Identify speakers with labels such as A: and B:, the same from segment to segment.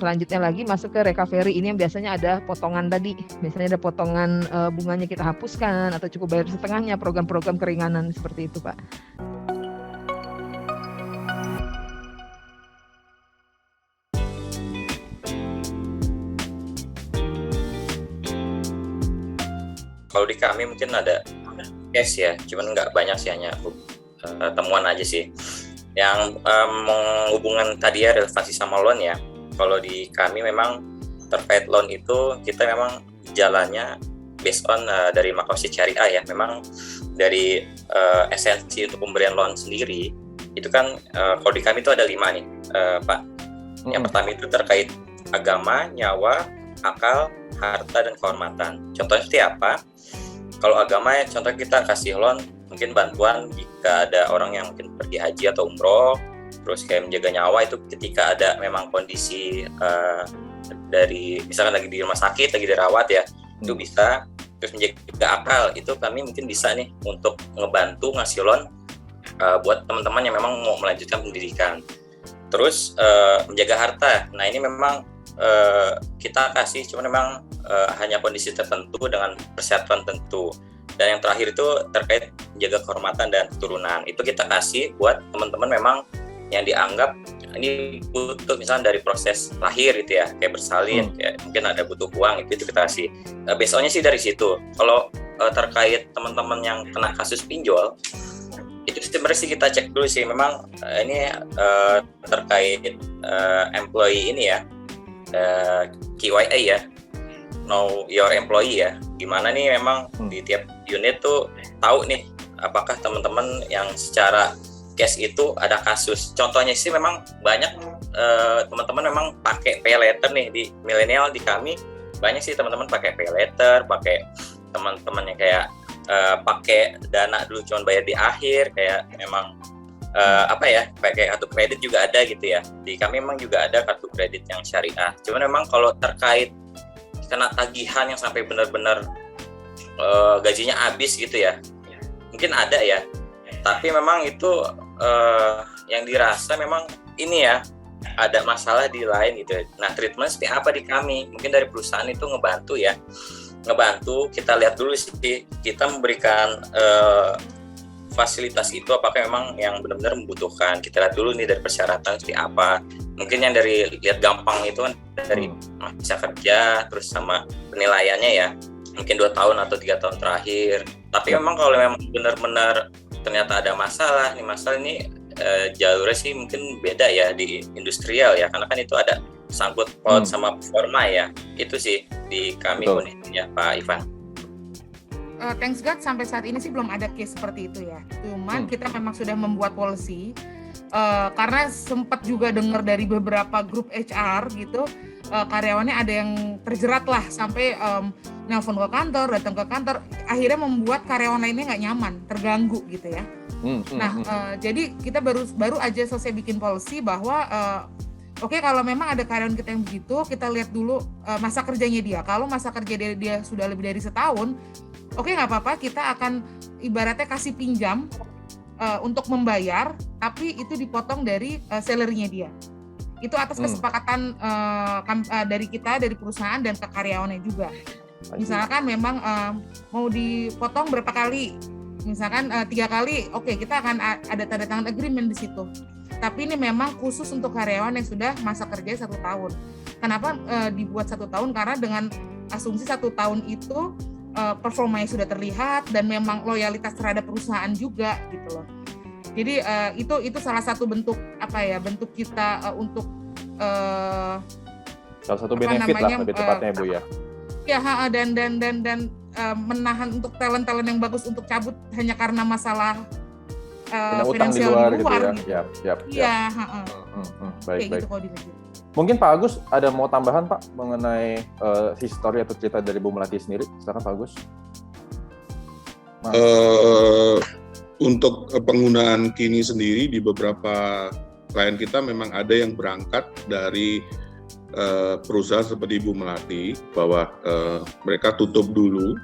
A: selanjutnya lagi masuk ke recovery. Ini yang biasanya ada potongan tadi. Biasanya ada potongan bunganya kita hapuskan atau cukup bayar setengahnya, program-program keringanan seperti itu, Pak.
B: Kalau di kami mungkin ada case ya, cuman nggak banyak sih, hanya temuan aja sih. Yang menghubungkan tadi ya relevansi sama loan ya. Kalau di kami memang terkait loan itu kita memang jalannya based on dari Makossi Syariah ya. Memang dari esensi untuk pemberian loan sendiri itu kan kalau di kami itu ada 5 nih Pak. Yang pertama itu terkait agama, nyawa, akal, harta, dan kehormatan. Contohnya seperti apa? Kalau agama ya, contoh kita kasih loan mungkin bantuan jika ada orang yang mungkin pergi haji atau umroh, terus kayak menjaga nyawa itu ketika ada memang kondisi dari misalkan lagi di rumah sakit, lagi dirawat ya, itu bisa. Terus menjaga akal itu kami mungkin bisa nih untuk ngebantu ngasih loan buat teman-teman yang memang mau melanjutkan pendidikan. Terus menjaga harta, nah ini memang kita kasih cuma memang hanya kondisi tertentu dengan persyaratan tentu. Dan yang terakhir itu terkait menjaga kehormatan dan keturunan, itu kita kasih buat teman-teman memang yang dianggap ini butuh misalnya dari proses lahir gitu ya, kayak bersalin, kayak mungkin ada butuh uang, itu kita kasih. Besoknya sih dari situ. Kalau terkait teman-teman yang kena kasus pinjol, itu sebenarnya sih kita cek dulu sih, memang ini terkait employee ini ya, KYA ya, know your employee ya, gimana nih memang di tiap unit tuh tahu nih apakah teman-teman yang secara case itu ada kasus. Contohnya sih memang banyak teman-teman memang pakai pay letter nih, di milenial di kami banyak sih teman-teman pakai pay letter, pakai teman-teman yang kayak pakai dana dulu cuman bayar di akhir, kayak memang pakai kartu kredit juga ada gitu ya. Di kami memang juga ada kartu kredit yang syariah. Cuman memang kalau terkait kena tagihan yang sampai benar-benar gajinya habis gitu ya, mungkin ada ya. Tapi memang itu yang dirasa memang ini ya ada masalah di lain gitu. Nah, treatment seperti apa di kami? Mungkin dari perusahaan itu ngebantu ya. Ngebantu, kita lihat dulu sih, kita memberikan fasilitas itu apakah memang yang benar-benar membutuhkan. Kita lihat dulu nih dari persyaratan seperti apa. Mungkin yang dari lihat gampang itu kan dari masa kerja, terus sama penilaiannya ya, mungkin 2 tahun atau 3 tahun terakhir. Tapi memang kalau memang benar-benar ternyata ada masalah, ini jalurnya sih mungkin beda ya di industrial ya, karena kan itu ada sangkut paut sama performa ya. Itu sih di kami kondisinya Pak Ivan.
C: Thanks God sampai saat ini sih belum ada case seperti itu ya. Cuman kita memang sudah membuat policy karena sempat juga dengar dari beberapa grup HR gitu, karyawannya ada yang terjerat lah sampai nelpon ke kantor, datang ke kantor, akhirnya membuat karyawan lainnya nggak nyaman, terganggu gitu ya. Jadi kita baru aja selesai bikin policy bahwa Oke, kalau memang ada karyawan kita yang begitu, kita lihat dulu masa kerjanya dia. Kalau masa kerja dia sudah lebih dari setahun, oke, nggak apa-apa, kita akan ibaratnya kasih pinjam untuk membayar, tapi itu dipotong dari salary-nya dia. Itu atas kesepakatan dari kita, dari perusahaan dan ke karyawannya juga. Misalkan memang mau dipotong berapa kali, misalkan 3 kali, oke, kita akan ada tanda tangan agreement di situ. Tapi ini memang khusus untuk karyawan yang sudah masa kerja 1 tahun. Kenapa dibuat 1 tahun? Karena dengan asumsi 1 tahun itu performanya sudah terlihat dan memang loyalitas terhadap perusahaan juga gitu loh. Jadi itu salah satu bentuk bentuk kita untuk
D: salah satu benefit lah lebih tepatnya Bu ya.
C: Ya, dan menahan untuk talent-talent yang bagus untuk cabut hanya karena masalah
D: finansial di luar gitu ya.
C: Iya,
D: baik.
C: Gitu kalau dilanjut.
D: Mungkin Pak Agus ada mau tambahan Pak mengenai histori atau cerita dari Bu Melati sendiri? Silakan Pak Agus.
E: Untuk penggunaan kini sendiri di beberapa klien kita memang ada yang berangkat dari perusahaan seperti Bu Melati bahwa mereka tutup dulu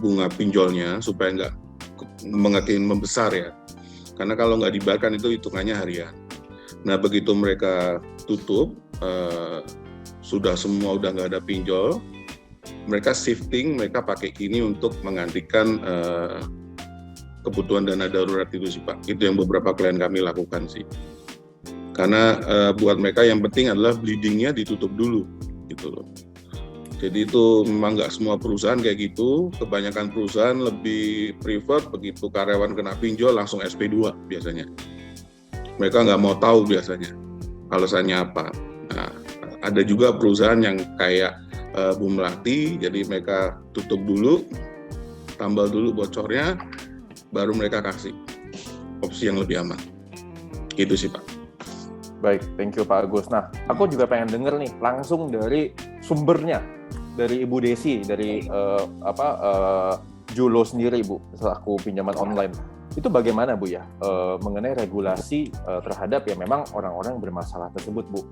E: bunga pinjolnya supaya nggak mengakin membesar ya, karena kalau nggak dibayarkan itu hitungannya harian. Nah begitu mereka tutup, sudah semua udah nggak ada pinjol, mereka shifting, mereka pakai ini untuk menggantikan kebutuhan dana darurat itu sih Pak. Itu yang beberapa klien kami lakukan sih. Karena buat mereka yang penting adalah bleedingnya ditutup dulu gitu loh. Jadi itu memang nggak semua perusahaan kayak gitu. Kebanyakan perusahaan lebih prefer begitu karyawan kena pinjol langsung SP2 biasanya. Mereka nggak mau tahu biasanya alasannya apa. Nah, ada juga perusahaan yang kayak Bu Melati, jadi mereka tutup dulu, tambal dulu bocornya, baru mereka kasih opsi yang lebih aman. Gitu sih Pak.
D: Baik, thank you Pak Agus. Nah, aku juga pengen denger nih langsung dari sumbernya, dari Ibu Desi, dari Julo sendiri Bu, selaku pinjaman online. Itu bagaimana Bu ya mengenai regulasi terhadap ya memang orang-orang yang bermasalah tersebut Bu?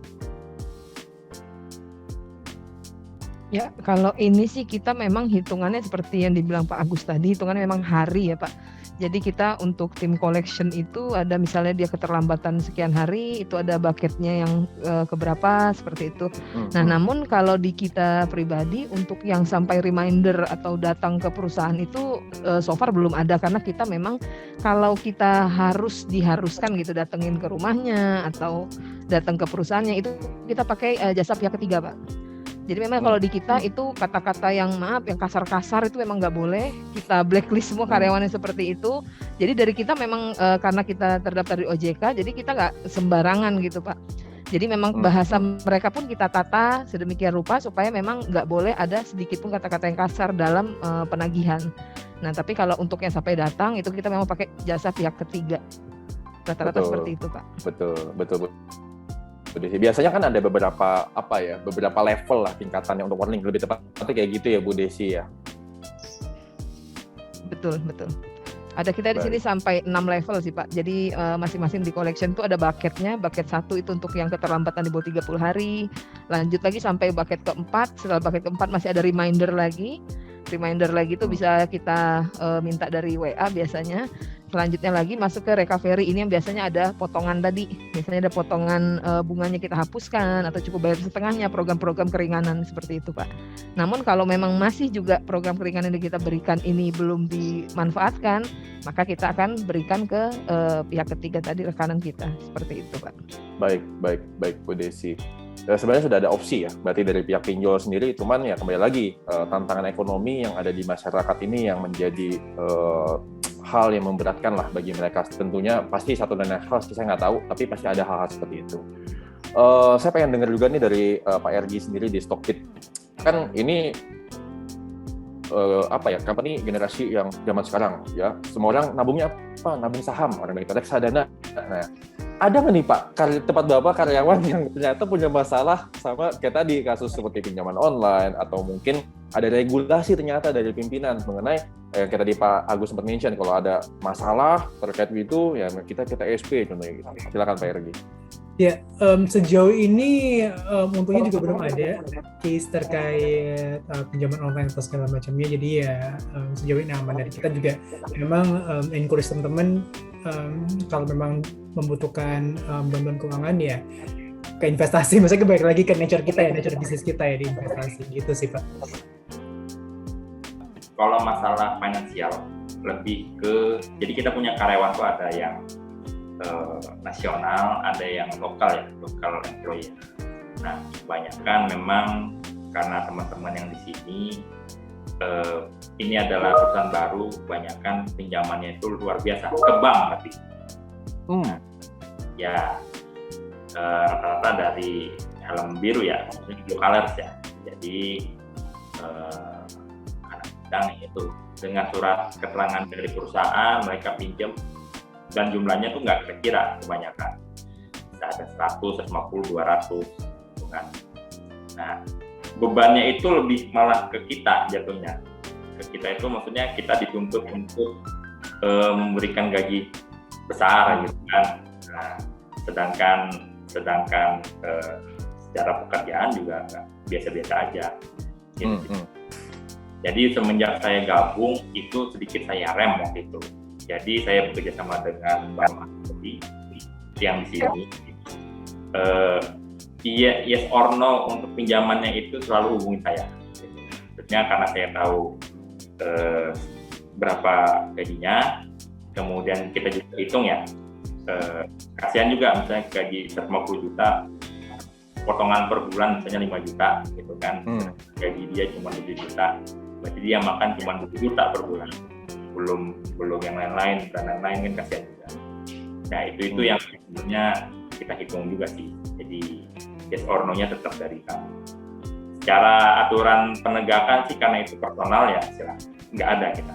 A: Ya, kalau ini sih kita memang hitungannya seperti yang dibilang Pak Agus tadi, hitungannya memang hari ya Pak. Jadi kita untuk tim collection itu ada misalnya dia keterlambatan sekian hari, itu ada bucketnya yang keberapa, seperti itu. Nah, namun kalau di kita pribadi untuk yang sampai reminder atau datang ke perusahaan itu so far belum ada, karena kita memang kalau kita diharuskan gitu datengin ke rumahnya atau datang ke perusahaannya itu kita pakai jasa pihak ketiga Pak. Jadi memang kalau di kita itu kata-kata yang yang kasar-kasar itu memang nggak boleh, kita blacklist semua karyawannya seperti itu. Jadi dari kita memang karena kita terdaftar di OJK, jadi kita nggak sembarangan gitu Pak. Jadi memang bahasa mereka pun kita tata sedemikian rupa supaya memang nggak boleh ada sedikit pun kata-kata yang kasar dalam penagihan. Nah tapi kalau untuk yang sampai datang itu kita memang pakai jasa pihak ketiga. Rata-rata seperti itu Pak.
D: Betul. Biasanya kan ada beberapa beberapa level lah tingkatannya untuk warning, lebih tepatnya kayak gitu ya Bu Desi ya. Betul.
A: Ada kita di sini sampai 6 level sih Pak. Jadi masing-masing di collection itu ada bucketnya. Bucket 1 itu untuk yang keterlambatan di bawah 30 hari. Lanjut lagi sampai bucket keempat. Setelah bucket keempat masih ada reminder lagi. Reminder lagi itu bisa kita minta dari WA biasanya. Selanjutnya lagi masuk ke recovery, ini yang biasanya ada potongan tadi. Biasanya ada potongan bunganya kita hapuskan atau cukup bayar setengahnya, program-program keringanan seperti itu Pak. Namun kalau memang masih juga program keringanan yang kita berikan ini belum dimanfaatkan, maka kita akan berikan ke pihak ketiga tadi, rekanan kita. Seperti itu Pak.
D: Baik Bu Desi. Sebenarnya sudah ada opsi ya, berarti dari pihak pinjol sendiri, cuman ya kembali lagi tantangan ekonomi yang ada di masyarakat ini yang menjadi hal yang memberatkan lah bagi mereka. Tentunya pasti satu dan lain hal, saya nggak tahu, tapi pasti ada hal-hal seperti itu. Saya pengen dengar juga nih dari Pak Ergi sendiri di Stockbit. Kan ini company generasi yang zaman sekarang ya, semua orang nabungnya apa? Nabung saham, orang dari reksadana. Nah, ada nggak nih Pak, tempat Bapak karyawan yang ternyata punya masalah sama kayak tadi kasus seperti pinjaman online, atau mungkin ada regulasi ternyata dari pimpinan mengenai kayak tadi Pak Agus sempat mention kalau ada masalah terkait itu ya kita SP contohnya gitu. Silakan Pak Ergi.
F: Ya, sejauh ini untungnya juga belum ada case terkait pinjaman online atau segala macamnya. Jadi ya sejauh ini aman. Dan kita juga memang encourage teman-teman kalau memang membutuhkan bantuan keuangan ya ke investasi. Maksudnya kembali lagi ke nature kita ya, nature bisnis kita ya di investasi gitu sih Pak.
G: Kalau masalah finansial lebih ke, jadi kita punya karyawan tuh ada yang nasional, ada yang lokal employee. Nah, kebanyakan memang karena teman-teman yang di sini ini adalah perusahaan baru, kebanyakan pinjamannya itu luar biasa ke bank tapi. Ya rata-rata dari helm biru ya, maksudnya blue colors ya. Jadi anak bidang itu dengan surat keterangan dari perusahaan mereka pinjam. Dan jumlahnya tuh nggak kira-kira kebanyakan. Bisa ada 100, 150, 200 gitu kan. Nah, bebannya itu lebih malah ke kita jatuhnya. Ke kita itu maksudnya kita dituntut untuk memberikan gaji besar gitu kan. Nah, sedangkan secara pekerjaan juga biasa-biasa aja. Gitu. Jadi semenjak saya gabung itu sedikit saya rem waktu itu. Jadi saya bekerja sama dengan Bang Mahdi yang di sini. iya, yes or no untuk pinjamannya itu selalu hubungi saya. Maksudnya karena saya tahu berapa gajinya, kemudian kita juga hitung ya. Kasihan juga misalnya gaji 150 juta, potongan per bulan misalnya 5 juta gitu kan. Gaji dia cuma 7 juta, berarti dia makan cuma 7 juta per bulan. Belum yang lain-lain dan lain-lain kan kasihan juga. Nah itu yang sebenarnya kita hitung juga sih. Jadi yes or no-nya tetap dari kami. Secara aturan penegakan sih karena itu personal ya, nggak ada kita.